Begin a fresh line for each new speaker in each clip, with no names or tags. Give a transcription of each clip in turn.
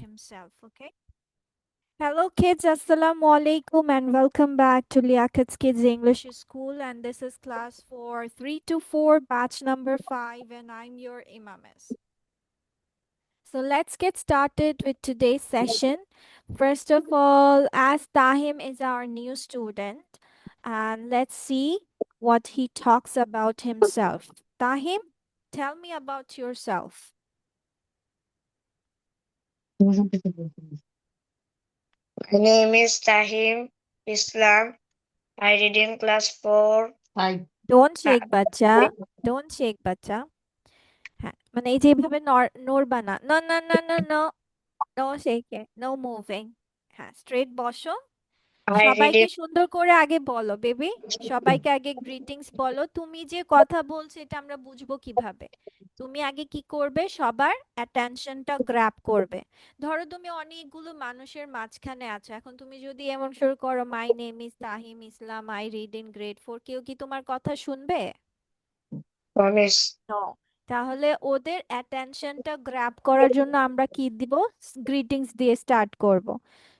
himself. Okay. Hello, kids. Assalamu alaikum and welcome back to Liakat's Kids English School. And this is class for 3 to 4, batch number 5, and I'm your Imamis. So let's get started with today's session. First of all, as Tahim is our new student, and let's see what he talks about himself. Tahim, tell me about yourself.
My name is Tahim Islam. I read in class 4.
Don't
I
shake, bacha. Don't shake, bacha. হ্যাঁ, মানে এই যে এইভাবে নড়বা না। No, no, no, no, no. No shaking, no moving. হ্যাঁ, straight বসো।
read
সবাইকে
in
সুন্দর করে আগে বলো, বেবি। সবাইকে আগে গ্রিটিংস বলো। তুমি যে কথা বলছো এটা আমরা বুঝবো কিভাবে? তুমি আগে কি করবে? সবার অ্যাটেনশনটা গ্র্যাব করবে। ধরো তুমি অনেকগুলো মানুষের মাঝখানে আছো। এখন তুমি যদি এমন শুরু করো, my name is Tahim Islam, I read in grade 4, কেউ কি তোমার কথা শুনবে?
promise.
নো। তাহলে ওদের অ্যাটেনশনটা গ্র্যাব করার জন্য আমরা কি দিব? গ্রিটিংস দিয়ে স্টার্ট করব।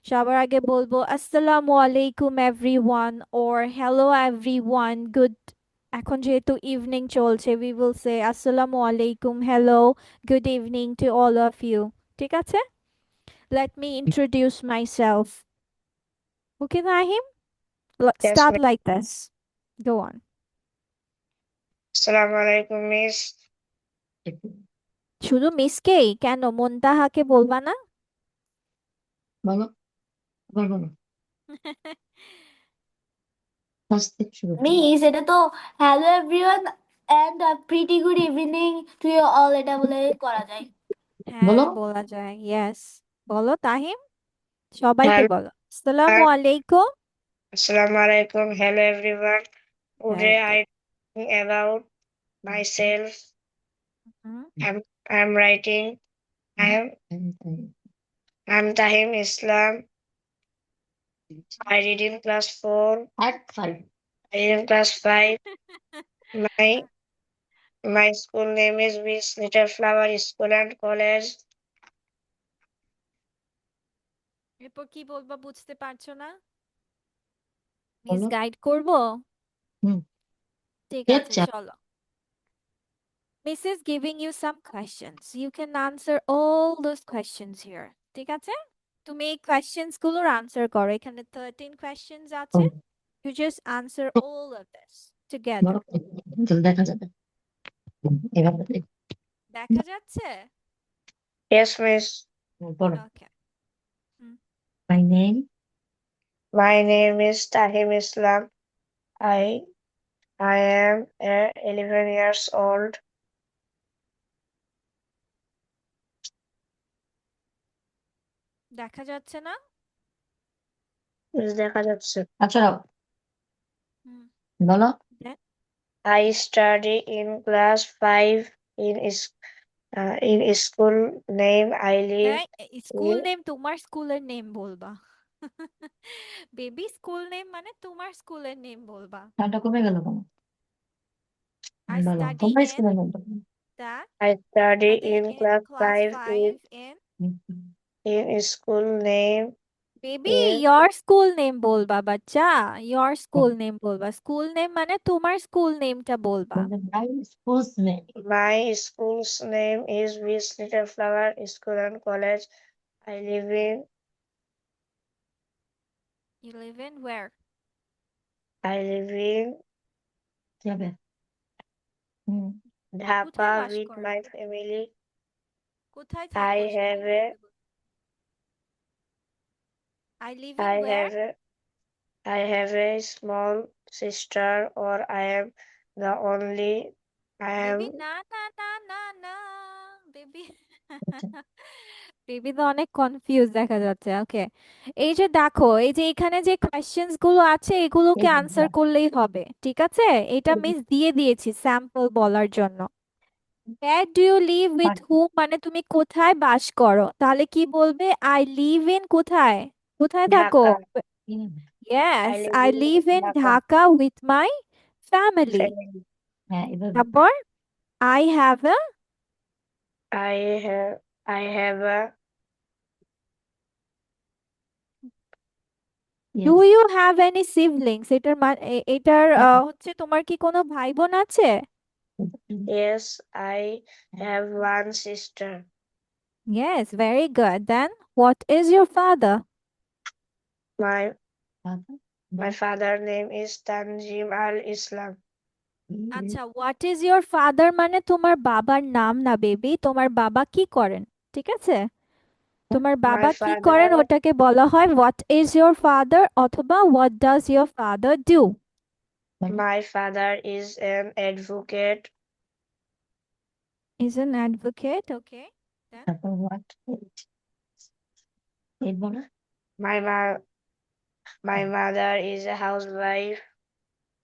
সবার আগে বলবো আসসালামু আলাইকুম everyone or hello everyone, good. এখন যেহেতু ইভিনিং চলছে, উই উইল সে আসসালামু আলাইকুম, hello, good evening to all of you. ঠিক আছে? Let me introduce myself. Okay Nahim,
Yes,
start
ma'am.
Like this, go on.
Assalamu alaikum, miss.
শুধু মিসকেই কেন, মুনতাহাকে বলবা না?
বলো, আবার বলো। First থেকে শুরু করো।
মিস এটা তো hello everyone and pretty good evening to you all, এটা বলে করা যায়।
হ্যাঁ,
বলো।
বলা যায়। ইয়েস, বলো তাহিম, সবাইকে
Hello,
বলো আসসালামু আলাইকুম।
Assalamu alaikum. Hello, everyone.
Very
Today I
good.
think about myself.
Hmm,
I'm writing. I'm Tahim Islam. I read in class 4. At 5. I read in class 5. My My school name is Miss Little Flower School and College.
এরপর কি বলবা বুঝতে পারছো না? Miss
বলো।
Guide করব?
হুম।
ঠিক আছে,
আচ্ছা।
চলো। Miss is giving you some questions. You can answer all those questions here. ঠিক আছে? তুমি এই কোয়েশ্চেন্স গুলোর আনসার করো। এখানে 13 কোয়েশ্চেন্স আছে। You just answer all of this together.
বলো। তাহলে দেখা যাবে। এভাবে দেখ।
দেখা যাচ্ছে?
Yes, miss. বলো।
ওকে।
My name. My name is Tahim Islam. I I am 11 years old.
দেখা যাচ্ছে না?
Miss দেখা যাচ্ছে। আচ্ছা
হুম,
বলো।
দেখ।
I study in class 5 in school name I live
school
in.
Name তোমার স্কুলের নেম বলবা। বেবি, স্কুল নেম মানে তোমার স্কুলের নেম বলবা।
টাইমটা কমে গেল কেন?
I
বলো
study
তোমার
in
স্কুলের নামটা
the
I study
study
in
in
class
class
5
5 in
in school name
baby,
is
your school name বলবা বাচ্চা। your school name বলবা। স্কুল নেম মানে তোমার স্কুল নেমটা বলবা।
my school's name. My school's name is Miss Little Flower School and College. I live in
You live in where?
I live in যাবে Dhaka
কোথায় বাস
with
করো?
my family.
কোথায়
I
থাকো সেটা
have a
বলতে বল। I live in
I
where?
have a I have a small sister, or I am the only I am
baby না না না না না বেবি। বেবি তো অনেক কনফিউজ দেখা যাচ্ছে। ওকে, এই যে দেখো, এই যে এখানে যে কোয়েশ্চেন্স গুলো আছে এগুলোকে আনসার করলেই হবে। ঠিক আছে? এটা মিস দিয়ে দিয়েছি স্যাম্পল বলার জন্য। Where do you live with whom মানে তুমি কোথায় বাস করো, তাহলে কি বলবে? আই লিভ ইন কোথায়? কোথায় থাকো?
Dhaka. I
yes,
live
I
in
live in
Dhaka
Dhaka with my family.
family. হ্যাঁ এভাবে
তারপর I have a
I have I have a
do you have any siblings? এটার হচ্ছে তোমার কি কোনো ভাই বোন আছে?
Yes, I have one sister.
Yes, very good. Then what is your father?
My my father name is Tanjim Al Islam.
আচ্ছা, what is your father মানে তোমার বাবার নাম না বেবি, তোমার বাবা কি করেন, ঠিক আছে? তোমার
My
বাবা কি
father
করেন ওটাকে বলা হয় হোয়াট ইজ ইয়োর ফাদার অথবা what does your father do.
my father is an advocate.
Is an advocate, okay.
My ma- my mother is a housewife.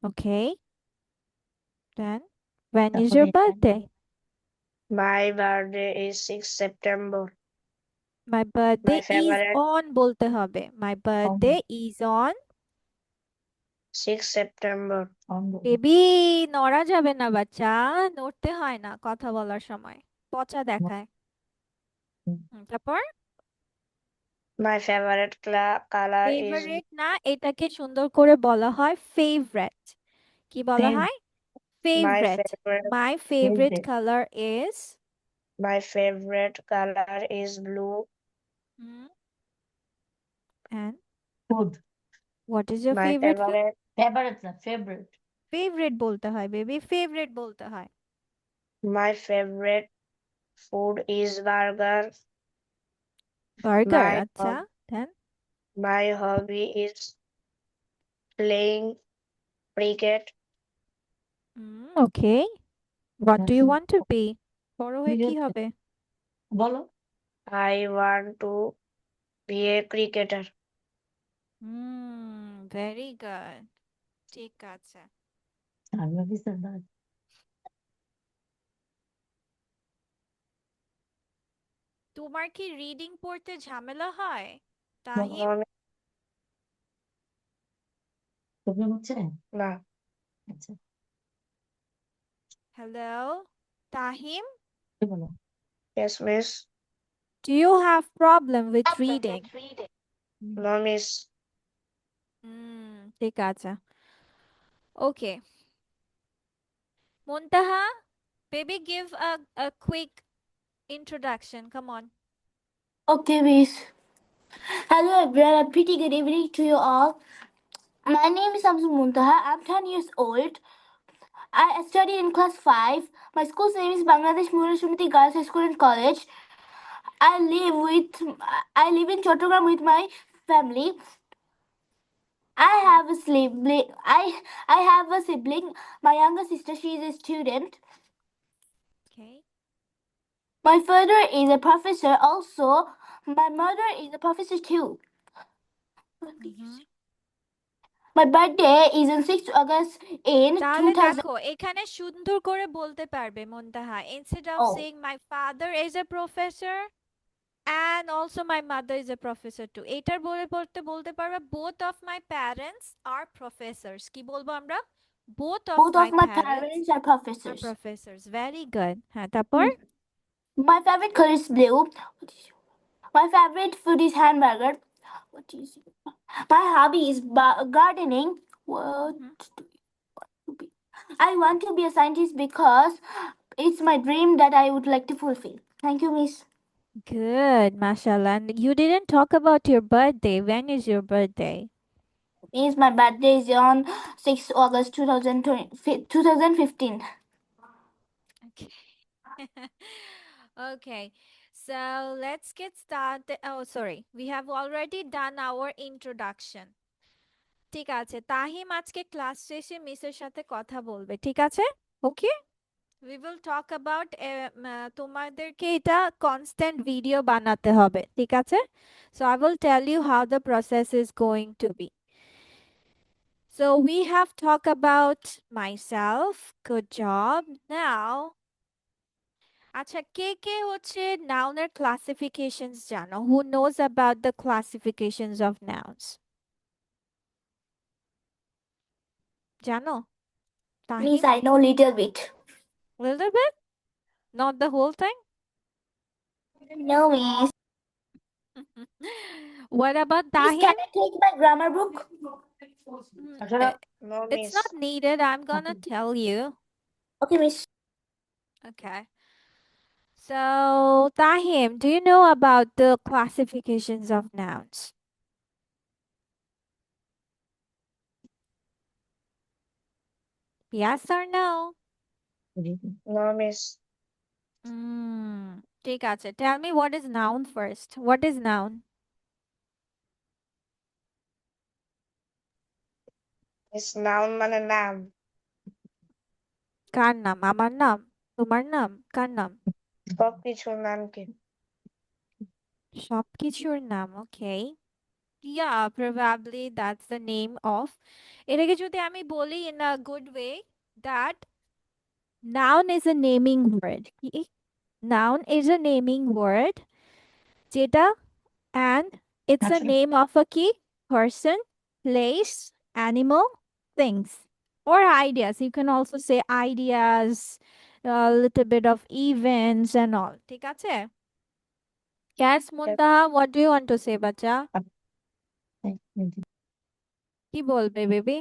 Okay, then when is your birthday?
My birthday is 6 September.
My birthday
My
is
favorite
on বলতে হবে, my birthday is on
6 September.
Baby. নড়া যাবে না বাচ্চা, নড়তে হয় না কথা বলার সময়, পচা দেখায়। তারপর
My favorite color is
favourite না, এটাকে সুন্দর করে বলা হয় ফেভারিট। কি বলা হয়?
my
favourite.
favorite
my favourite colour is
my favorite color is blue.
and what is your
My
favorite food? Favourite বলতে হয় বেবি, ফেভারিট বলতে হয়।
my favorite food is burger.
Burger,
My
আচ্ছা। দেন
my hobby is playing cricket.
Okay, what do you want two B? বড় হয়ে কি হবে?
I want to be a cricketer.
Very good, ঠিক আছে। তোমার কি রিডিং পড়তে ঝামেলা হয় তাহিম?
না,
hello Tahim,
yes miss.
do you have problem with reading?
No miss.
ঠিক আছে, ওকে। Muntaha, baby, give a quick introduction, come on.
Okay, miss. Hello everyone, a pretty good evening to you all. My name is Samsul Muntaha. I'm 10 years old. I study in class 5. My school's name is Bangladesh Mura Shumiti Girls High School and College. I live in Chattogram with my family. I have a sibling. I have a sibling. My younger sister, she is a student.
Okay.
My father is a professor also. My mother is a professor too. My birthday is on 6th August in
তাহলে
2000.
দেখো এখানে সুন্দর করে বলতে পারবে মুনতাহা, instead of
Oh,
saying my father is a professor and also my mother is a professor too, এটার বলতে পারবে both of my parents are professors। কি বলবো আমরা? both of
both
my
of my
parents
parents are
are
professors.
professors, very good। হ্যাঁ, তারপর
My favorite color is blue. My favorite food is hamburger. What is it? My hobby is gardening. What do you want to be? I want to be a scientist because it's my dream that I would like to fulfill. Thank you, Miss.
good, mashallah. And you didn't talk about your birthday, when is your birthday?
Miss, my birthday is on 6th August 2015.
Okay. Okay, so let's get started. Oh, sorry, we have already done our introduction. ঠিক আছে, তাহিম আজকে class শেষে মিসের সাথে কথা বলবে, ঠিক আছে? ওকে, we will talk about তোমাদেরকে এটা কনস্ট্যান্ট ভিডিও বানাতে হবে, ঠিক আছে? So I will tell you how the process is going to be. So we have talked about myself. Good job. Now আচ্ছা, কে কে হচ্ছে নাউনের ক্লাসিফিকেশনস জানো? Who knows about the classifications of nouns? জানো
Miss,
Tahim?
I know little bit.
Little bit, not the whole thing.
No, Miss.
What about
Miss,
Tahim?
can I take my grammar book?
No,
It's
miss.
not needed. I'm gonna tell you.
Okay, Miss.
Okay. So, Tahim, do you know about the classifications of nouns? Yes or no?
No, miss.
ঠিক আছে. Tell me what is noun first. What is noun?
Miss, noun মানে নাম।
কার নাম? আমার নাম? তোমার নাম? কার নাম?
সবকিছুর নামকে।
সবকিছুর নাম. Okay. Yeah, probably that's the name of. এটাকে যদি আমি বলি in a good way that noun is a naming word. কি? Noun is a naming word যেটা and it's a name of a key person, place, animal, things, or ideas. You can also say ideas, a little bit of events and all. ঠিক আছে? Yes, Muntaha, what do you want to say, bacha? কি বলবে, baby?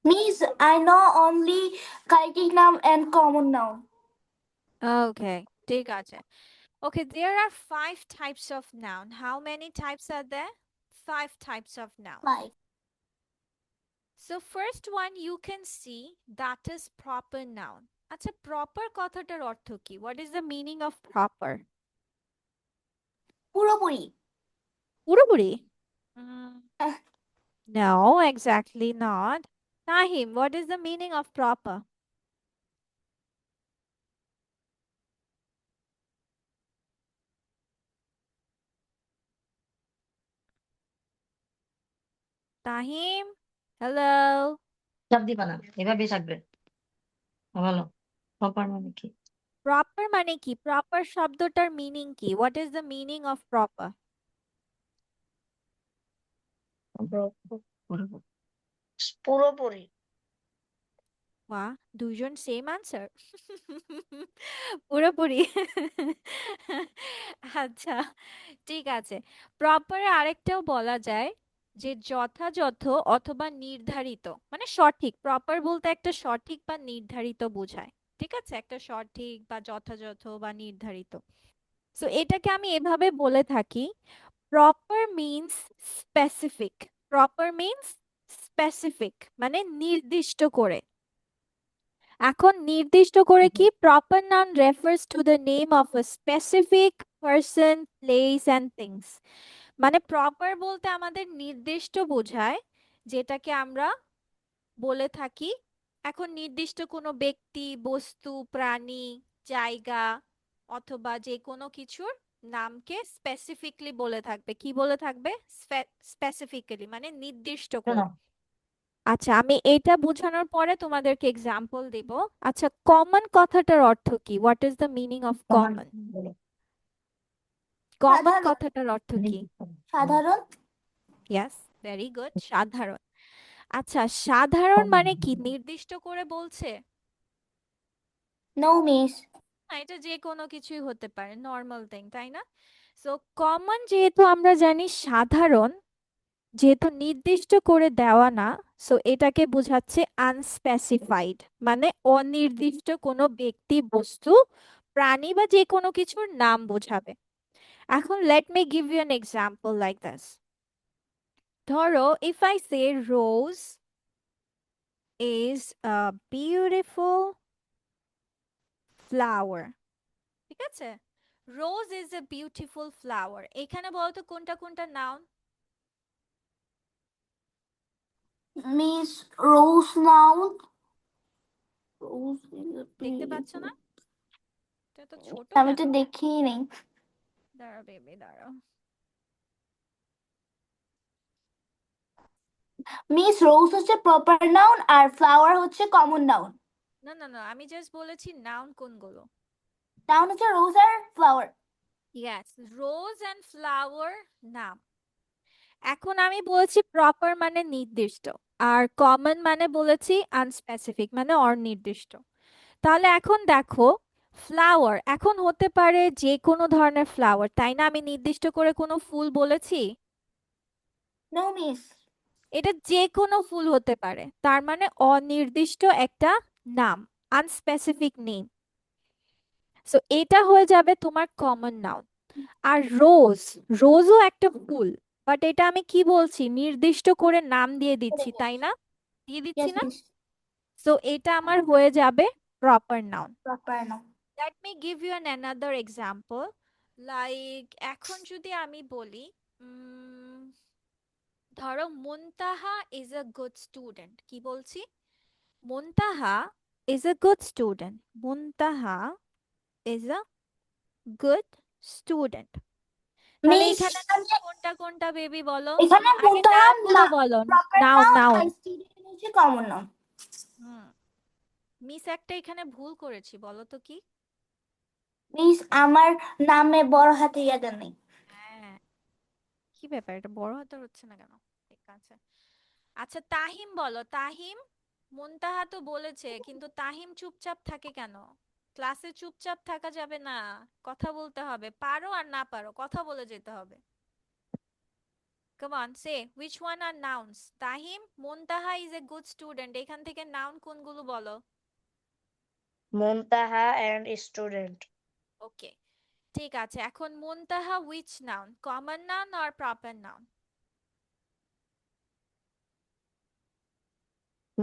Miss, I know only collective noun and common noun.
Okay, ঠিক আছে. Okay, there are 5 types of noun. How many types are there? 5 types of noun.
Like
So first one you can see that is proper noun. আচ্ছা, proper কথাটার অর্থ কি? What is the meaning of proper?
পুরোপুরি।
পুরোপুরি?
আহ,
No, exactly not. Tahim, what is the meaning of proper? Tahim? Hello?
চাপ দিবা না, এভাবেই থাকবে। ভালো। প্রপার মানে কি?
Proper মানে কি? Proper শব্দটার meaning কি? What is the meaning of proper?
পুরোপুরি।
বাহ, দুজন সেম আনসার। পুরোপুরি। আচ্ছা, ঠিক আছে। প্রপার আরেকটাও বলা যায় যে যথাযথ অথবা নির্ধারিত, মানে সঠিক। প্রপার বলতে একটা সঠিক বা নির্ধারিত বোঝায়। ঠিক আছে, একটা সঠিক বা যথাযথ বা নির্ধারিত। সো এটাকে আমি এভাবে বলে থাকি, proper means specific. Proper means specific মানে নির্দিষ্ট করে। এখন নির্দিষ্ট করে কি? Proper noun refers to the name of a specific person, place and things. মানে প্রপার বলতে আমাদের নির্দিষ্ট বোঝায়, যেটাকে আমরা বলে থাকি। এখন নির্দিষ্ট কোনো ব্যক্তি, বস্তু, প্রাণী, জায়গা অথবা যে কোনো কিছুর নামকে স্পেসিফিকলি বলে থাকবে। কি বলে থাকবে? স্পেসিফিক্যালি মানে নির্দিষ্ট করে। আচ্ছা, আমি এটা বোঝানোর পরে তোমাদেরকে এক্সাম্পল দিব। আচ্ছা, কমন কথাটার অর্থ কি? What is the meaning of common? Common
সাধারণ।
কথাটার অর্থ কি?
সাধারণ।
ইয়েস, ভেরি গুড, সাধারণ। আচ্ছা, সাধারণ মানে কি? নির্দিষ্ট করে বলছে?
No miss.
না, এটা যে কোনো কিছুই হতে পারে, নর্মাল থিং, তাই না? সো কমন যেহেতু আমরা জানি সাধারণ, যেহেতু নির্দিষ্ট করে দেওয়া না, সো এটাকে বোঝাচ্ছে আনস্পেসিফাইড মানে অনির্দিষ্ট কোনো ব্যক্তি, বস্তু, প্রাণী বা যে কোনো কিছুর নাম বোঝাবে। এখন let me give you an example like this. ধরো, if I say rose is a beautiful flower. ঠিক আছে, rose is a beautiful flower. এখানে বলতো কোনটা কোনটা noun?
Miss, rose noun. Rose
দেখতে পাচ্ছ না? এটা তো ছোট
আমি তো
কেন?
দেখিই নেই।
দাঁড়াও বেবি, দাঁড়াও।
মিস, রোজ হচ্ছে প্রপার নাউন আর ফ্লাওয়ার হচ্ছে কমন নাউন।
না না না, আমি জাস্ট বলেছি নাউন কোনগুলো।
নাউন হচ্ছে রোজ আর flower.
Yes, rose and flower নাম। এখন আমি বলেছি প্রপার মানে নির্দিষ্ট, আর কমন মানে বলেছি আনস্পেসিফিক মানে অনির্দিষ্ট। তাহলে এখন দেখো, ফ্লাওয়ার এখন হতে পারে যে কোনো ধরনের ফ্লাওয়ার, তাই না? আমি নির্দিষ্ট করে কোনো ফুল বলেছি?
No, miss.
এটা যে কোনো ফুল হতে পারে, তার মানে অনির্দিষ্ট একটা নাম, আনস্পেসিফিক নেম। সো এটা হয়ে যাবে তোমার কমন নাউন। আর রোজ, রোজও একটা ফুল, বাট এটা আমি কি বলছি, নির্দিষ্ট করে নাম দিয়ে দিচ্ছি, তাই না? দিয়ে দিচ্ছি
Yes,
না?
miss.
সো এটা আমার হয়ে যাবে proper noun.
Proper now.
Let me give you another example. Like এখন যদি আমি বলি ধরো Muntaha is a good student, কি বলছি? Muntaha is a good student. Muntaha is a good student. তাহলে
Miss,
এখানে নাম কোনটা কোনটা বেবি বলো?
এখানে
আগে
মুনতাহা
নামগুলো বলো।
proper
noun
noun
noun.
আর student হচ্ছে common noun.
হুম, মিস একটা এখানে ভুল করেছি, বলো তো কি?
Miss, আমার নামে বড় হাতে ইয়াদা নেই.
হ্যাঁ, কি ব্যাপার, এটা বড় হাতের হচ্ছে না কেন? ঠিক আছে, আচ্ছা তাহিম বলো। তাহিম, মুনতাহা তো বলেছে, কিন্তু তাহিম চুপচাপ থাকে কেন? ক্লাসে চুপচাপ থাকা যাবে না, কথা বলতে হবে, পারো আর না পারো কথা বলে যেতে হবে। Come on, say which one are nouns? Tahim, Muntaha is a good student, এখান থেকে নাউন কোনগুলো বলো?
Muntaha and student.
ওকে, ঠিক আছে। এখন Muntaha which noun, common noun আর proper noun?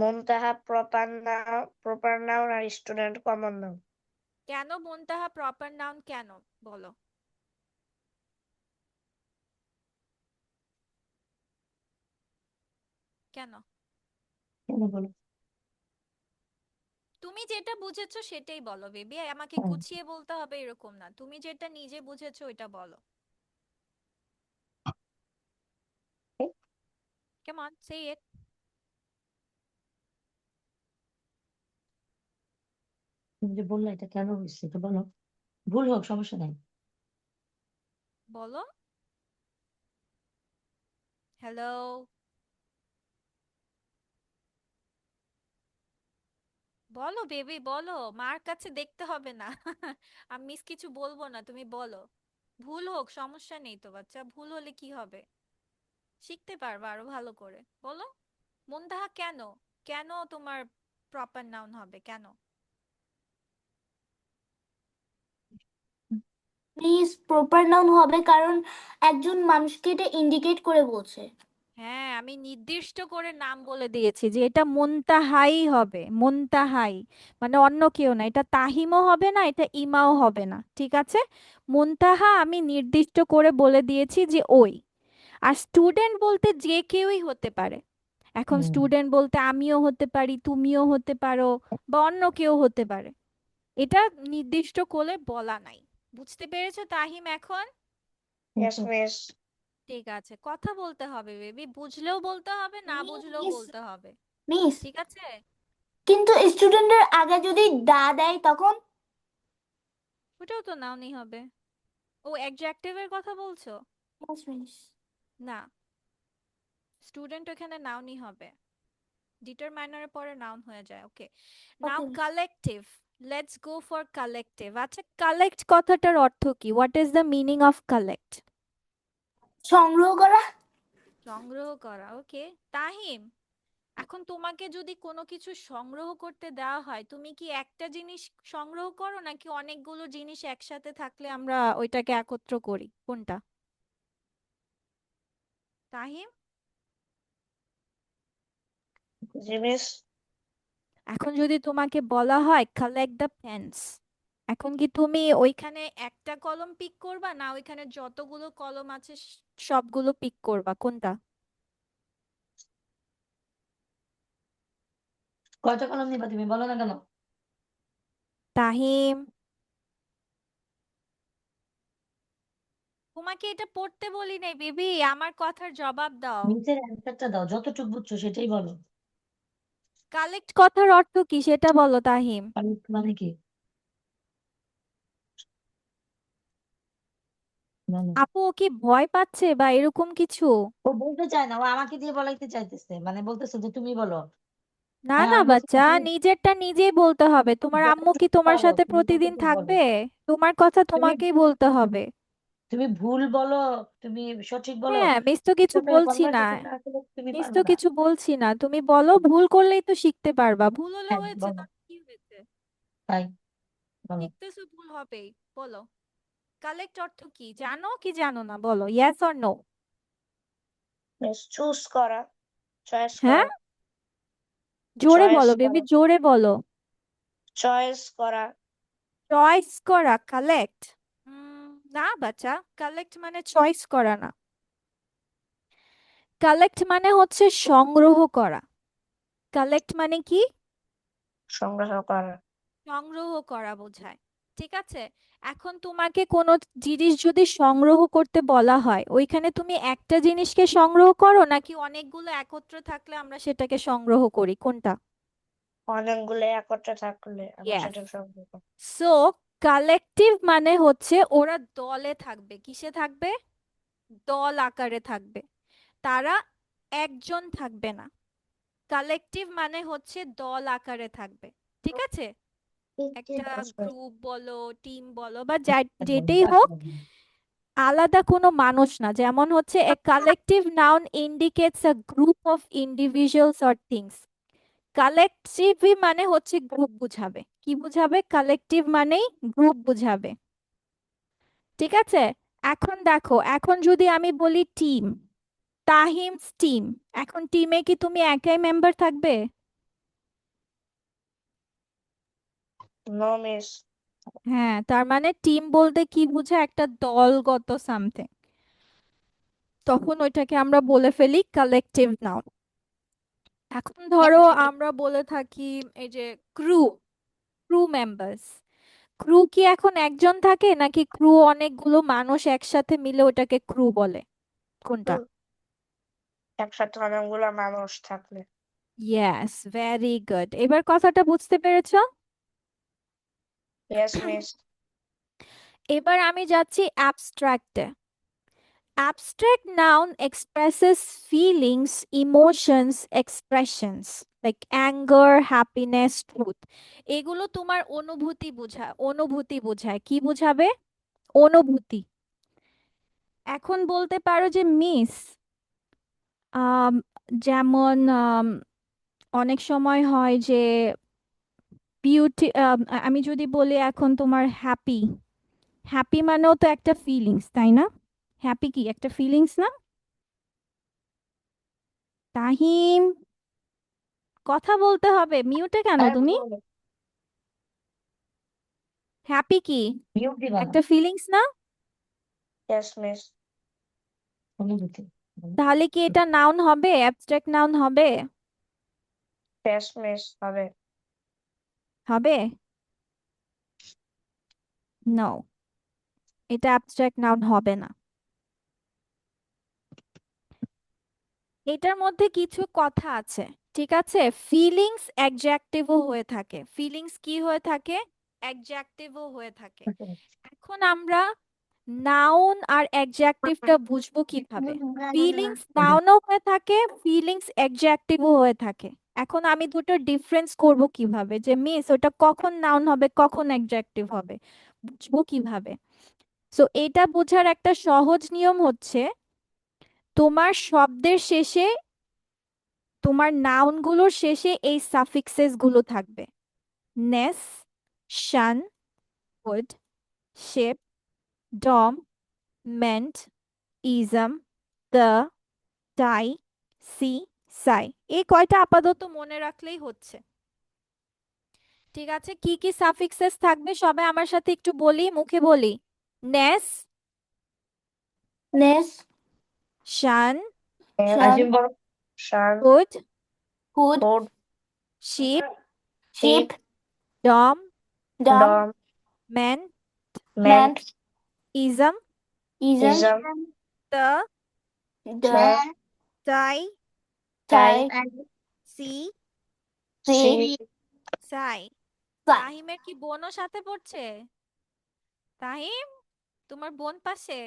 Muntaha proper noun আর student common noun.
কেন মুনতাহা প্রপার নাউন, কেন বলো? কেন?
কেন বলো?
তুমি যেটা বুঝেছো সেটাই বলো বেবি, আমাকে
হ্যাঁ।
গুছিয়ে বলতে হবে এরকম না, তুমি যেটা নিজে বুঝেছো ওইটা বলো। কাম অন, সে ইট।
তুমি যে বললা এটা কেন হয়েছে এটা বলো, ভুল হোক সমস্যা নাই।
বলো। হ্যালো, বলো বেবি বলো, মার কাছে দেখতে হবে না। আমি মিস কিছু বলবো না, তুমি বলো। ভুল হোক সমস্যা নেই তো বাচ্চা, ভুল হলে কি হবে, শিখতে পারবা আরো ভালো করে, বলো। মুনতাহা কেন, কেন তোমার প্রপার নাউন হবে, কেন?
Miss, proper noun হবে কারণ একজন মানুষকে এটা ইন্ডিকেট করে বলছে.
হ্যাঁ, আমি নির্দিষ্ট করে নাম বলে দিয়েছি যে এটা মুনতাহাই হবে, মুনতাহাই, মানে অন্য কেউ না, এটা তাহিমও হবে না, এটা ইমাও হবে না, ঠিক আছে? মুনতাহা আমি নির্দিষ্ট করে বলে দিয়েছি যে ওই। আর স্টুডেন্ট বলতে যে কেউই হতে পারে। এখন
হুম।
স্টুডেন্ট বলতে আমিও হতে পারি, তুমিও হতে পারো, বা অন্য কেউ হতে পারে। এটা নির্দিষ্ট করে বলা নাই। বুঝতে পেরেছো তাহিম এখন?
Yes, miss.
ঠিক আছে, কথা বলতে হবে বেবি, বুঝলেও বলতে হবে, না বুঝলেও
Miss,
বলতে হবে,
miss,
ঠিক আছে?
কিন্তু স্টুডেন্টের আগে যদি দা দেয় তখন?
ওটাও তো নাউনই হবে। ও অ্যাডজেক্টিভের কথা বলছো?
Yes, miss.
না, স্টুডেন্ট ওখানে নাউনই হবে, ডিটারমাইনারের পরে নাউন হয়ে যায়। ওকে, নাও
Okay, miss.
Collective, let's go for collective. আচ্ছা, কালেক্ট কথাটার অর্থ কি? What is the meaning of collect?
সংগ্রহ করা.
সংগ্রহ করা। ওকে, তাহিম, এখন তোমাকে যদি কোনো কিছু সংগ্রহ করতে দেওয়া হয়, তুমি কি একটা জিনিস সংগ্রহ করো নাকি অনেকগুলো জিনিস একসাথে থাকলে আমরা ওইটাকে একত্র করি, কোনটা? তাহিম,
জি মিস।
এখন যদি তোমাকে বলা হয় কালেক্ট দ্য পেন্স, এখন কি তুমি ওইখানে একটা কলম পিক করবা, না ওইখানে যতগুলো কলম আছে সবগুলো পিক করবা, কোনটা?
কয়টা কলম নিবা তুমি বলো না কেন?
তাহিম, তোমাকে এটা পড়তে বলি নাই বেবি, আমার কথার জবাব দাও।
নিচের অ্যান্সারটা দাও, যতটুকু বুঝছো সেটাই বলো।
কালেক্ট কথার অর্থ কি সেটা বলো তাহিম।
মানে কি বলো?
আপু ও কি ভয় পাচ্ছে বা এরকম কিছু?
ও বলতে চায় না, ও আমাকে দিয়ে বলাইতে চাইতেছে, মানে বলতেছে যে তুমি বলো।
না
হ্যাঁ,
না
আমি বলছি
বাচ্চা,
তুমি
নিজেরটা নিজেই বলতে হবে। তোমার
যত
আম্মু কি
চুপ
তোমার
পারো
সাথে
তুমি
প্রতিদিন
ততটুকু বলো।
থাকবে? তোমার কথা
তুমি
তোমাকেই বলতে হবে।
তুমি ভুল বলো, তুমি সঠিক বলো,
হ্যাঁ, মিস তো কিছু
সাথে
বলছি না।
কনভারসেশনটা আসলে তুমি
মিস
পারবে
তো
না।
কিছু বলছি না, তুমি বলো। ভুল করলেই তো শিখতে পারবা। ভুল হলে
হ্যাঁ
হয়েছে,
বলো,
তাতে কি হয়েছে?
তাই বলো।
শিখতেছো, ভুল হবেই। বলো, কালেক্ট অর্থ কি জানো কি জানো না? বলো, yes or no.
Miss choose করা, চয়েস
হ্যাঁ,
করা,
জোরে
চয়েস
বলো বেবি,
করা,
জোরে বলো।
চয়েস করা।
চয়েস করা কালেক্ট? না বাচ্চা, কালেক্ট মানে চয়েস করা না। কালেক্ট মানে হচ্ছে সংগ্রহ করা। কালেক্ট মানে কি?
সংগ্রহ করা।
সংগ্রহ করা বোঝায়। ঠিক আছে, এখন তোমাকে কোনো জিনিস যদি সংগ্রহ করতে বলা হয়, ওইখানে তুমি একটা জিনিসকে সংগ্রহ করো নাকি অনেকগুলো একত্র থাকলে আমরা সেটাকে সংগ্রহ করি, কোনটা?
অনেকগুলো একত্রে থাকলে আমরা
ইয়েস।
সেটা সংগ্রহ করি।
সো কালেকটিভ মানে হচ্ছে ওরা দলে থাকবে। কিসে থাকবে? দল আকারে থাকবে। তারা একজন থাকবে না। কালেকটিভ মানে হচ্ছে দল আকারে থাকবে। ঠিক আছে, একটা গ্রুপ বলো, টিম বলো, বা যেটাই হোক, আলাদা কোনো মানুষ না। যেমন হচ্ছে a collective noun indicates a group of individuals or things. Collective মানে হচ্ছে গ্রুপ বুঝাবে। কি বুঝাবে? কালেকটিভ মানেই গ্রুপ বুঝাবে। ঠিক আছে, এখন দেখো, এখন যদি আমি বলি টিম, তাহিমস টিম, এখন টিমে কি তুমি একাই মেম্বার থাকবে?
No miss.
হ্যাঁ, তার মানে টিম বলতে কি বোঝায়? একটা দলগত সামথিং। তখন ওইটাকে আমরা বলে ফেলি কালেকটিভ নাউন। এখন ধরো আমরা বলে থাকি এই যে ক্রু, ক্রু মেম্বার্স। ক্রু কি এখন একজন থাকে নাকি ক্রু অনেকগুলো মানুষ একসাথে মিলে ওটাকে ক্রু বলে? কোনটা?
একসাথে অনেকগুলো মানুষ থাকলে।
Yes, very good. এবার কথাটা বুঝতে পেরেছো?
Yes miss.
এবার আমি যাচ্ছি অ্যাবস্ট্রাক্টে। Abstract noun expresses feelings, emotions, expressions like anger, happiness, truth. এগুলো তোমার অনুভূতি বোঝায়। কি বোঝাবে? অনুভূতি। এখন বলতে পারো যে মিস, আম, যেমন অনেক সময় হয় যে বিউটি, আমি যদি বলি এখন তোমার হ্যাপি, হ্যাপি মানেও তো একটা ফিলিংস, তাই না? হ্যাপি কি একটা ফিলিংস না? তাহিম, কথা বলতে হবে, মিউটে কেন
হ্যাঁ
তুমি?
বলো।
হ্যাপি কি
মিউট দিবা না,
একটা ফিলিংস না?
Yes miss.
অনুভূতি বলো।
তাহলে কি এটা নাউন হবে? অ্যাবস্ট্রাক্ট নাউন হবে?
ইয়েস মিস হবে।
হবে? নো, এটা অ্যাবস্ট্রাক্ট নাউন হবে না। এটার মধ্যে কিছু কথা আছে। ঠিক আছে, ফিলিংস অ্যাডজেক্টিভও হয়ে থাকে। ফিলিংস কি হয়ে থাকে? অ্যাডজেক্টিভও হয়ে থাকে। এখন আমরা নাউন আর অ্যাডজেক্টিভটা বুঝবো কিভাবে? ফিলিংস নাউনও হয়ে থাকে, ফিলিংস অ্যাডজেক্টিভও হয়ে থাকে। এখন আমি দুটো ডিফারেন্স করব কিভাবে, যে মিস ওটা কখন নাউন হবে কখন অ্যাডজেক্টিভ হবে, বুঝবো কিভাবে? সো এটা বোঝার একটা সহজ নিয়ম হচ্ছে, তোমার শব্দের শেষে, তোমার নাউনগুলোর শেষে এই সাফিক্সেস গুলো থাকবে। Ness, tion, hood, ship, dom, ment, ism, the, ty, cy, sy. এই কয়টা আপাতত মনে রাখলেই হচ্ছে। ঠিক আছে, কি কি সাফিক্সেস থাকবে সবাই আমার সাথে একটু বলি, মুখে বলি। নেস,
Ness,
শান,
Sun,
আসিম বড়।
Tion,
hood,
Hood,
hood,
ship,
ship,
Sheep,
dom,
Dom,
dom,
men,
ment,
Mant,
ism,
Ism,
ism,
the,
The,
ty,
ty,
Thai,
cy,
cy,
Si,
sy.
Sai.
তাহিমের কি বোনও সাথে পড়ছে? তাহিম, তোমার বোন পাশে?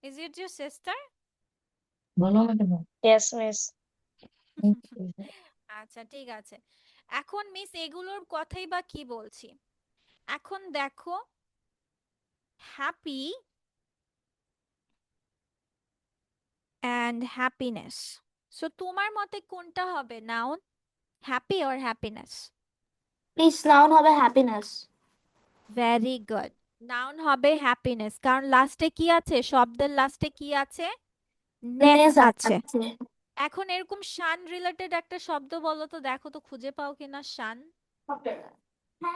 Is it your sister?
বলো না কেন?
Yes miss.
আচ্ছা ঠিক আছে। এখন মিস এগুলোর কথাই বা কি বলছি। এখন দেখো হ্যাপি অ্যান্ড হ্যাপিনেস। সো তোমার মতে কোনটা হবে noun, happy or happiness?
Please noun হবে হ্যাপিনেস।
ভেরি গুড, নাউন হবে হ্যাপিনেস, কারণ লাস্টে কি আছে, শব্দের লাস্টে কি আছে, নেস
নেস
আছে।
আছে।
এখন এরকম শান রিলেটেড একটা শব্দ বলো তো, দেখো তো খুঁজে পাও কিনা tion.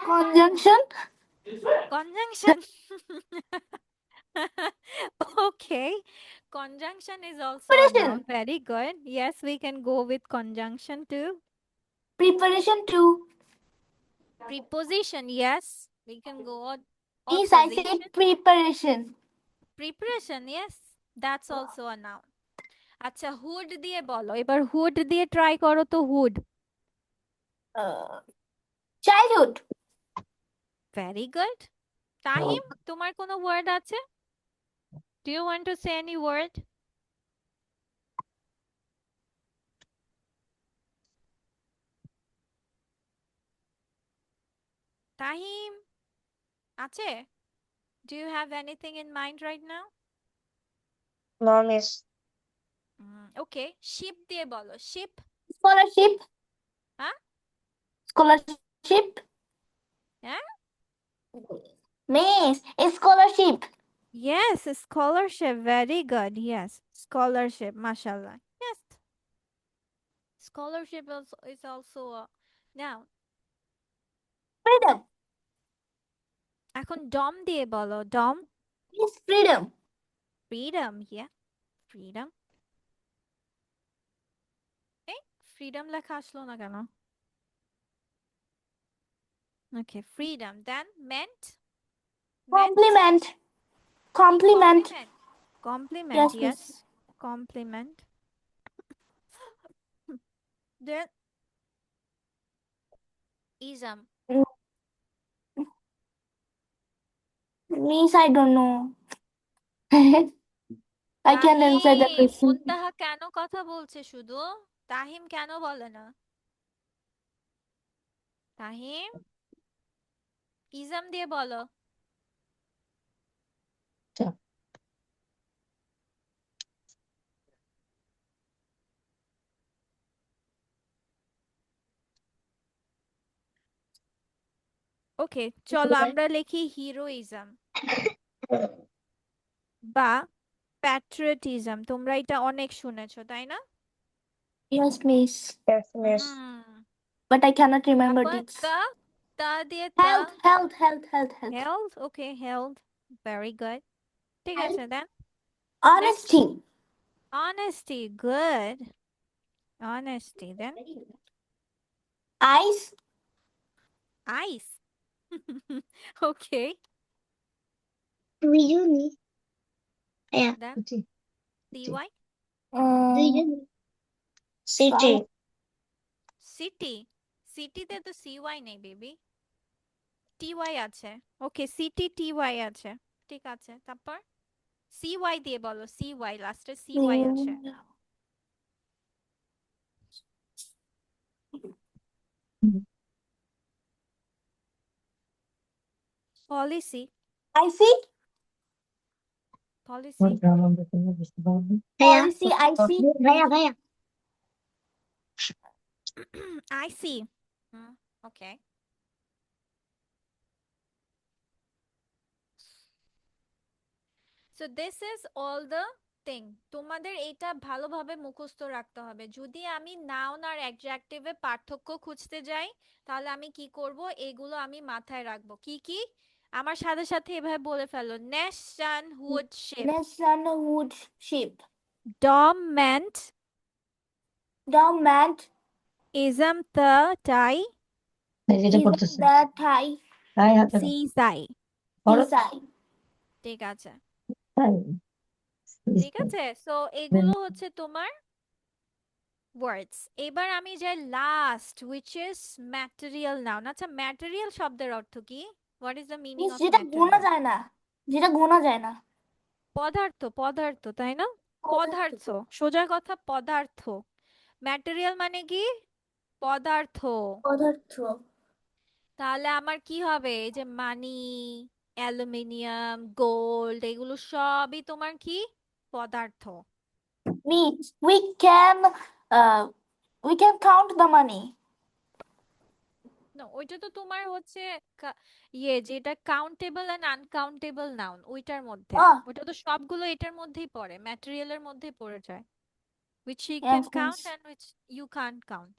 Conjunction.
Conjunction. Okay. Conjunction is also a
preparation.
noun. Very good. Yes, we can go with conjunction too.
Preparation too.
Preposition, yes, we can go or
miss I said
position.
Preparation.
Preparation, yes, that's also a noun. আচ্ছা hood দিয়ে বলো, এবার hood দিয়ে try করো তো, hood.
Childhood.
Very good. Tahim, তোমার কোনো word আছে? Do you want to say any word? Tahim আছে? Do you have anything in mind right now?
No, miss.
Okay, sheep দিয়ে বলো, শিপ।
স্কলারশিপ।
হ্যাঁ
স্কলারশিপ।
হ্যাঁ
miss scholarship.
yes, scholarship, very good, yes, scholarship, mashallah, yes, scholarship is also a noun.
Freedom.
এখন dom দিয়ে বলো, dom.
Miss freedom.
freedom, yeah, freedom. এই freedom লেখা আসলো না কেন? Okay, freedom, then meant,
compliment. Compliment.
compliment, compliment,
Yes, miss.
yes, compliment. Then ism.
Miss, I don't know. I can't answer the
Tahim,
question.
মুনতাহা কেন কথা বলছে শুধু? তাহিম কেন বলে না? তাহিম, ইজম দিয়ে বলো।
আচ্ছা,
ওকে, চলো আমরা লিখি হিরোইজম বা প্যাট্রিয়টিজম। তোমরা এটা অনেক শুনেছো তাই না?
Yes, miss.
Yes, miss.
But I cannot remember
তারপর
this.
তা, তা দিয়ে তা,
Health, health, health, health, health.
Health, okay health, very good. ঠিক আছে, then
Honesty.
Honesty, good, honesty, then
Eyes.
Eyes, okay,
Uni. Yeah.
Then
বুঝছি।
C Y,
City.
City, সিটিতে তো সিওয়াই নেই বেবি, টিওয়াই আছে। ওকে, সিটি টিওয়াই আছে, ঠিক আছে। তারপর সিওয়াই দিয়ে বলো, সিওয়াই, লাস্টে সিওয়াই আছে।
হুম।
Policy,
I see.
পলিসি,
ওর গ্রামার দেখে বুঝতে পারবে।
Bhaiya.
Policy, I see.
Bhaiya, bhaiya.
I see, okay. So this is all the thing. তোমাদের এটা ভালোভাবে মুখস্থ রাখতে হবে। যদি আমি নাউন আর অ্যাডজেক্টিভে পার্থক্য খুঁজতে যাই, তাহলে আমি কি করব, এগুলো আমি মাথায় রাখবো। কি কি? আমার সাথে সাথে এভাবে বলে ফেলো, ness, tion, hood, ship.
Nation, wood, sheep.
Dom, ment,
Down, mat.
Ism, the, ty,
এই যেটা
Is
করতেছে
the Thai.
তাই হাতে
সি, সাই।
করো
Design.
ঠিক আছে,
তাই
ঠিক আছে। সো এগুলো হচ্ছে তোমার ওয়ার্ডস। এবার আমি যাই last, which is material noun. আচ্ছা, ম্যাটেরিয়াল শব্দের অর্থ কি? What is the meaning
Miss,
of
যেটা গোনা
ম্যাটেরিয়াল?
যায় না। যেটা গোনা যায় না।
পদার্থ, পদার্থ, তাই না? পদার্থ, সোজা কথা, পদার্থ। ম্যাটেরিয়াল মানে কি? পদার্থ।
পদার্থ।
তাহলে আমার কি হবে? এই যে মানি, অ্যালুমিনিয়াম, গোল্ড, এগুলো সবই তোমার কি? পদার্থ।
Means uh we can count the money.
না, ওইটা তো তোমার হচ্ছে যেটা কাউন্টেবল এন্ড আনকাউন্টেবল নাউন, ওইটার মধ্যে।
Oh,
ওইটা তো সবগুলো এটার মধ্যেই পড়ে, ম্যাটেরিয়ালের মধ্যেই পড়ে যায়। which you can
yes,
count
miss.
and which you can't count.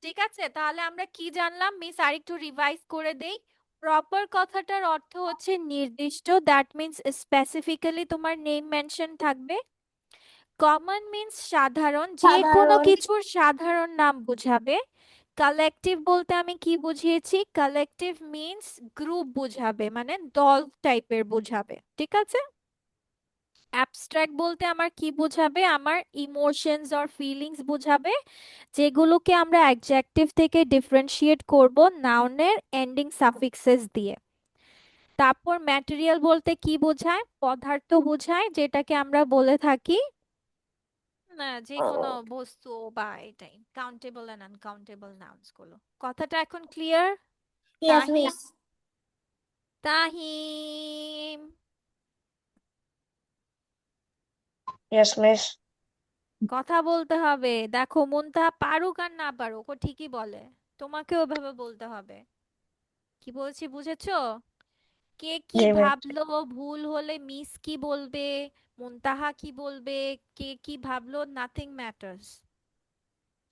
ঠিক আছে, তাহলে আমরা কি জানলাম মিস? আরেকটু রিভাইজ করে দেই। প্রপার কথাটার অর্থ হচ্ছে নির্দিষ্ট, দ্যাট মিন্স স্পেসিফিক্যালি তোমার নেম মেনশন থাকবে। কমন মিন্স সাধারণ, যে কোনো
সাধারণ।
কিছুর সাধারণ নাম বোঝাবে। কালেকটিভ বলতে আমি কি বুঝিয়েছি? কালেকটিভ মিন্স গ্রুপ বোঝাবে, মানে দল টাইপের বোঝাবে। ঠিক আছে। অ্যাবস্ট্রাক্ট বলতে আমার কি বোঝাবে? আমার ইমোশনস অর ফিলিংস বোঝাবে, যেগুলোকে আমরা অ্যাডজেক্টিভ থেকে ডিফারেন্সিয়েট করব নাউনের এন্ডিং সাফিক্সেস দিয়ে। তারপর ম্যাটেরিয়াল বলতে কি বোঝায়? পদার্থ বোঝায়, যেটাকে আমরা বলে থাকি না যে কোনো বস্তু বা এটাই কাউন্টেবল এন্ড আনকাউন্টেবল নাউন্স গুলো। কথাটা এখন clear?
Yes,
Tahim,
miss.
Tahim,
Yes, miss.
কথা বলতে হবে। দেখো মুনতাহা পারুক আর না পারুক, ও ঠিকই বলে, তোমাকে ওভাবে বলতে হবে। কি বলছি বুঝেছো? কে কি
জি মিস।
ভাবলো, ভুল হলে মিস কি বলবে, মুনতাহা কি বলবে, কে কি ভাবলো, নাথিং ম্যাটার্স।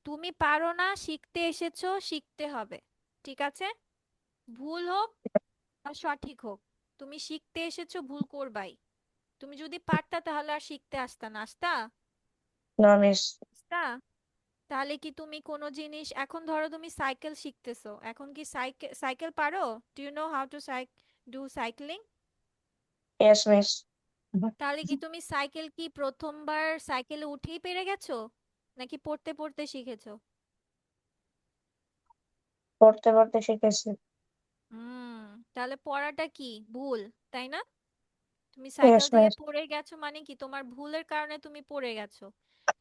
তুমি পারো না, শিখতে এসেছো, শিখতে হবে। ঠিক আছে। ভুল হোক আর সঠিক হোক, তুমি শিখতে এসেছো, ভুল করবাই। তুমি যদি পারতা তাহলে আর শিখতে আসতা না, আসতা?
No, miss.
আসতা? তাহলে কি তুমি কোনো জিনিস, এখন ধরো তুমি সাইকেল শিখতেছো, এখন কি সাইকেল সাইকেল পারো? Do you know how to do cycling?
Yes, miss.
তাহলে কি তুমি সাইকেল কি প্রথমবার সাইকেলে উঠেই পেরে গেছো, নাকি পড়তে পড়তে শিখেছো?
পড়তে পড়তে শিখেছি।
হুম, তাহলে পড়াটা কি ভুল, তাই না? তুমি
Yes,
সাইকেল থেকে
miss.
পড়ে গেছো মানে কি তোমার ভুলের কারণে তুমি পড়ে গেছো,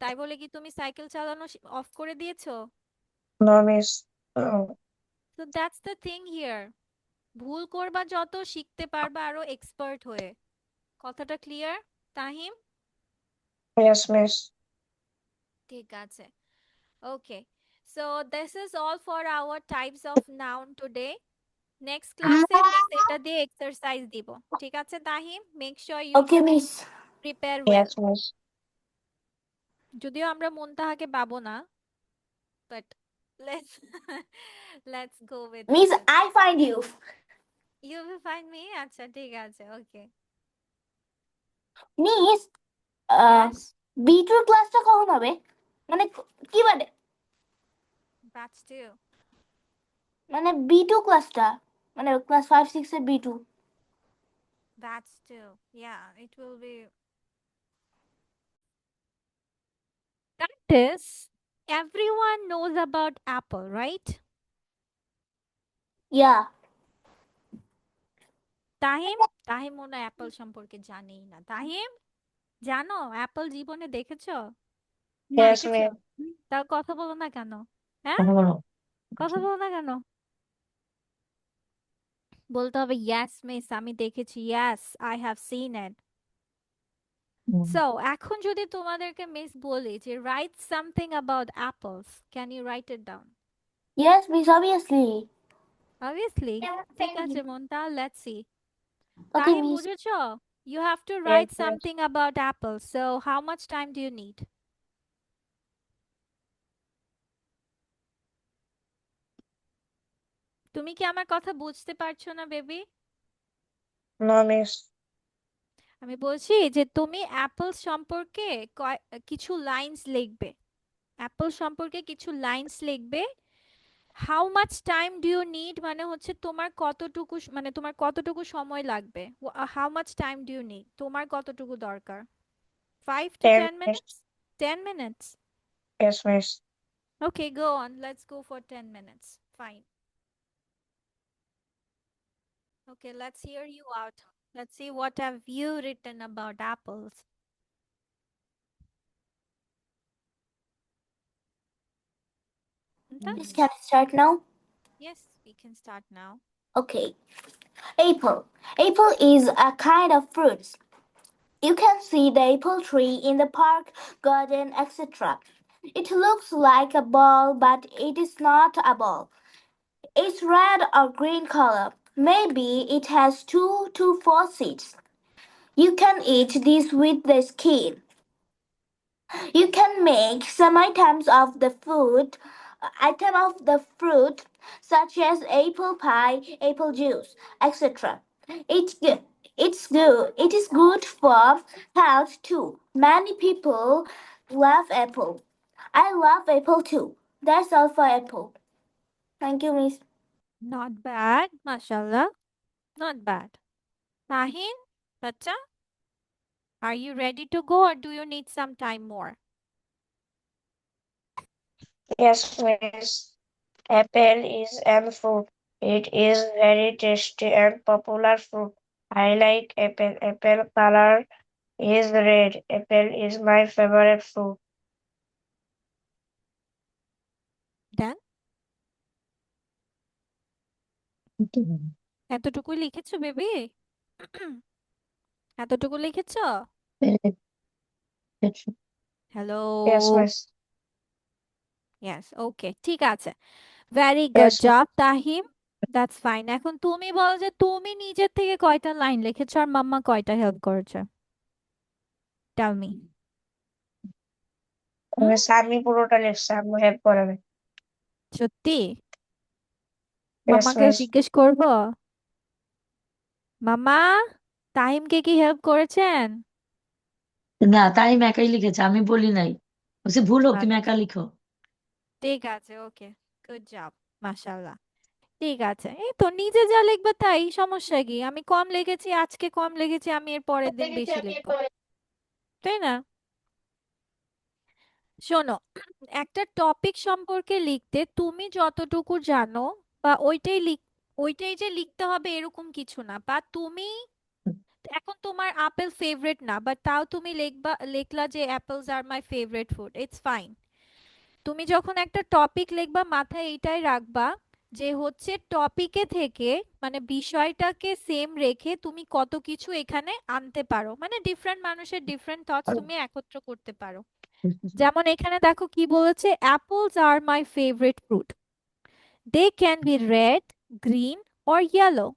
তাই বলে কি তুমি সাইকেল চালানো অফ করে দিয়েছো?
No, miss. Oh,
তো দ্যাটস দ্য থিং হিয়ার। ভুল করবা যত, শিখতে পারবা আরো এক্সপার্ট হয়ে। কথাটা ক্লিয়ার তাহিম?
yes, miss.
ঠিক আছে। Okay, so this is all for our types of noun today. Next ক্লাসে মিস এটা দিয়ে এক্সারসাইজ দিব। ঠিক আছে Tahim, make sure you
Okay, miss.
Prepare well.
Yes, miss.
যদিও আমরা মুনতাহাকে পাবো না, but let's let's go with
Miss,
this.
I find you.
You will find me? আচ্ছা ঠিক আছে, ওকে।
মিস,
ইয়েস,
B2 ক্লাসটা কখন হবে? মানে কি মানে?
ব্যাচ 2।
মানে B2 ক্লাসটা, মানে ক্লাস 5 6 এর B2।
Batch 2, yeah, it will be. That is, everyone knows about Apple, right?
ইয়া।
তাহিম, তাহিম মনে হয় অ্যাপল সম্পর্কে জানেই না। তাহিম, জানো অ্যাপল জীবনে দেখেছো?
Yes,
দেখেছো?
miss.
তাও কথা বলো না কেন? হ্যাঁ,
কথা বলো।
কথা বলো না কেন? বলতে হবে ইয়েস মিস, আমি দেখেছি, yes I have seen it. So এখন যদি তোমাদেরকে মিস বলি যে write something about apples, can you write it down?
Yes miss, obviously.
Obviously. ঠিক আছে Munta, let's see.
Okay
Tahim
miss.
বুঝেছো? You have to
Yes,
write
miss.
something about apples. So how much time do you need? তুমি কি আমার কথা বুঝতে পারছো না বেবি?
No, miss.
আমি বলছি যে তুমি অ্যাপল সম্পর্কে কিছু লাইন্স লিখবে। অ্যাপল সম্পর্কে কিছু লাইন্স লিখবে। How much time do you need মানে হচ্ছে তোমার কতটুকু মানে তোমার কতটুকু সময় লাগবে। How much time do you need, তোমার কতটুকু দরকার? 5 to
10
10
minutes.
minutes? 10 minutes?
Yes, miss.
Okay, go on. Let's go for 10 minutes. Fine. Okay, let's hear you out. Let's see what have you written about apples.
Please, can I start now?
Yes, we can start now.
Okay. Apple. Apple is a kind of fruit. You can see the apple tree in the park, garden, etc. It looks like a ball, but it is not a ball. It's red or green color. Maybe it has 2 to 4 seeds. You can eat this with the skin. You can make some item of the fruit, such as apple pie, apple juice, etc. It's good. It's good. It is good for health too. Many people love apple. I love apple too. That's all for apple. Thank you, Miss.
Not bad, mashallah. Not bad. Tahin, Bacha, are you ready to go or do you need some time more?
Yes, miss. Apple is an fruit. It is very tasty and popular fruit. I like apple. Apple color is red. Apple is my favorite fruit.
Done? এতটুকু লিখেছো baby? এতটুকু লিখেছো? Hello?
Yes, miss.
Yes, okay, ঠিক আছে। Very good
Yes,
job, Tahim. That's fine. এখন তুমি বলো যে তুমি নিজের থেকে কয়টা লাইন লিখেছো আর মাম্মা কয়টা হেল্প করেছে? Tell me.
miss. আমি পুরোটা লিখছি, আম্মু হেল্প করে নাই।
সত্যি?
Yes,
মাম্মাকে
miss.
জিজ্ঞেস করবো? মাম্মা, তাহিমকে কি হেল্প করেছেন?
না, তাই একাই লিখেছে, আমি বলি নাই। বলছি ভুল হোক, তুমি একা লিখো।
ঠিক আছে, ওকে, গুড জব, মাশাআল্লাহ। ঠিক আছে, এই তো নিজে যা লিখবে তাই, সমস্যা কি? আমি কম লিখেছি, আজকে কম লিখেছি, আমি এর পরের দিন বেশি লিখবো, তাই না? শোনো, একটা টপিক সম্পর্কে লিখতে তুমি যতটুকু জানো বা ওইটাই যে লিখতে হবে এরকম কিছু না, বা তুমি এখন তোমার আপেল ফেভারিট না, বাট তাও তুমি লিখলা যে apples are my favourite food, it's fine. তুমি যখন একটা টপিক লিখবা মাথায় এইটাই রাখবা যে হচ্ছে টপিকে থেকে, মানে বিষয়টাকে সেম রেখে তুমি কত কিছু এখানে আনতে পারো, মানে ডিফারেন্ট মানুষের ডিফারেন্ট থটস তুমি একত্র করতে পারো। যেমন এখানে দেখো কি বলেছে, apples R my favourite fruit, they can be red, green or yellow.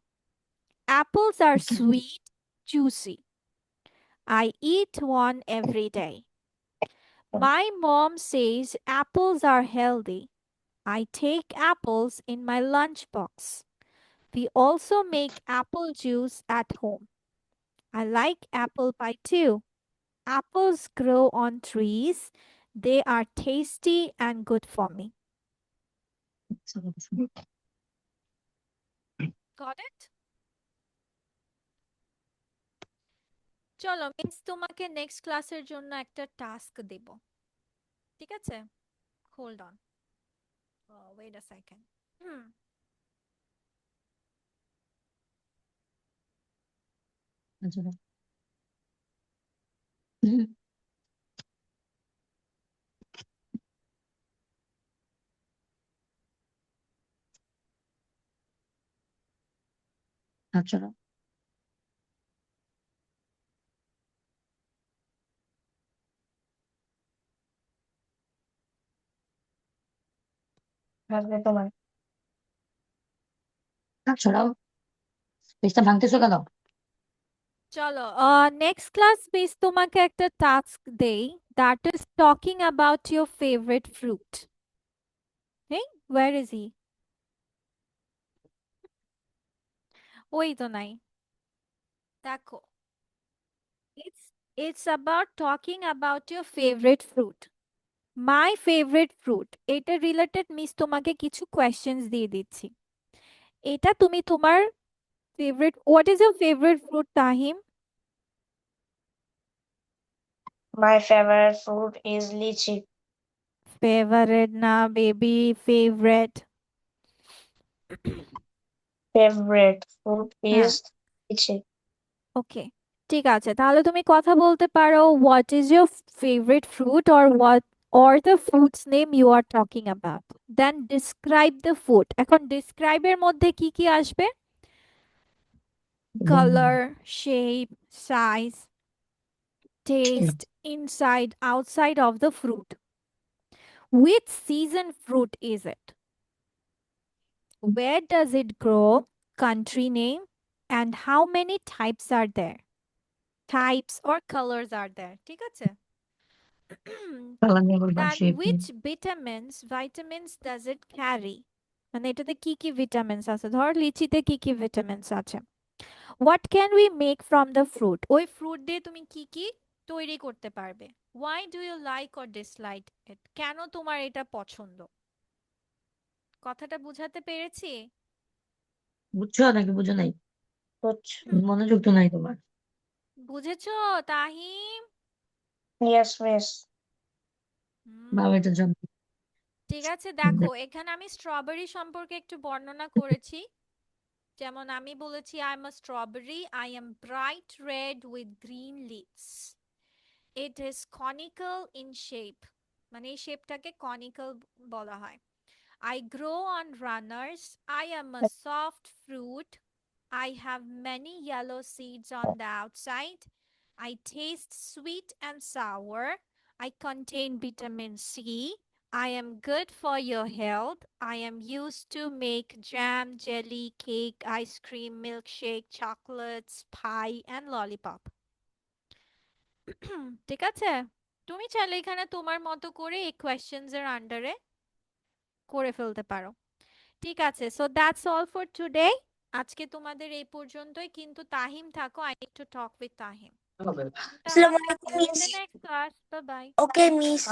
Apples are sweet, juicy. I eat one every day. My mom says apples are healthy. I take apples in my lunchbox. We also make apple juice at home. I like apple pie too. Apples grow on trees. They are tasty and good for me. Got it? চলো miss তোমাকে next ক্লাসের জন্য একটা task দেব, ঠিক আছে? Hold on, wait a second.
আচ্ছা,
আসবে তোমার।
ছড়াও, পেজটা ভাঙতেছো কেন?
চলো নেক্সট ক্লাস মিস তোমাকে একটা টাস্ক দেই, that is talking about your favourite fruit. Hey, where is he? ওই তো নাই, দেখো, it's about talking about your favorite fruit. My favorite fruit, এটা রিলেটেড মিস তোমাকে কিছু কোয়েশ্চেন্স দিয়ে দিচ্ছি। এটা তুমি তোমার favourite, what is your favourite fruit Tahim?
My favorite fruit is lychee.
Favourite না বেবি, ফেভারিট।
Favorite fruit
হ্যাঁ,
is lychee.
ওকে, ঠিক আছে, তাহলে তুমি কথা বলতে পারো what is your favourite fruit or what or the fruit's name you are talking about. Then describe the food. এখন describe এর মধ্যে কি কি আসবে? Color, shape, size, taste, inside, outside of the fruit. Which season fruit is it? Where does it grow? Country name, and how many types are there? Types or colors are there? ঠিক আছে? Then which vitamins does it carry? মানে এটাতে কি কি vitamins আছে? ধর লিচিতে কি কি vitamins আছে? What can we make from the fruit? ওই fruit দিয়ে তুমি কি কি তৈরি করতে পারবে? Why do you like or dislike it? কেন তোমার এটা পছন্দ? কথাটা বুঝাতে পেরেছি?
বুঝছো নাকি বুঝো নাই?
বুঝছো?
মনোযোগ তো নাই তোমার।
বুঝেছো তাহিম?
Yes, miss.
বাবা এটা জব
ঠিক আছে, দেখো এখানে আমি স্ট্রবেরি সম্পর্কে একটু বর্ণনা করেছি। যেমন আমি বলেছি I am a strawberry. I am bright red with green leaves. It is conical in shape. মানে এই শেপটাকে conical বলা হয়। I grow on runners. I am a soft fruit. I have many yellow seeds on the outside. I taste sweet and sour. I contain vitamin C. I am good for your health. I am used to make jam, jelly, cake, ice cream, milkshake, chocolates, pie and lollipop. ঠিক আছে? তুমি চাইলে এখানে তোমার মতো করে এই questions এর আন্ডারে করে ফেলতে পারো। ঠিক আছে, so that's all for today. আজকে তোমাদের এই পর্যন্তই, কিন্তু তাহিম থাকো, I need to talk with Tahim.
Assalamualaikum,
See you in
miss.
the next class. Bye bye.
Okay, miss.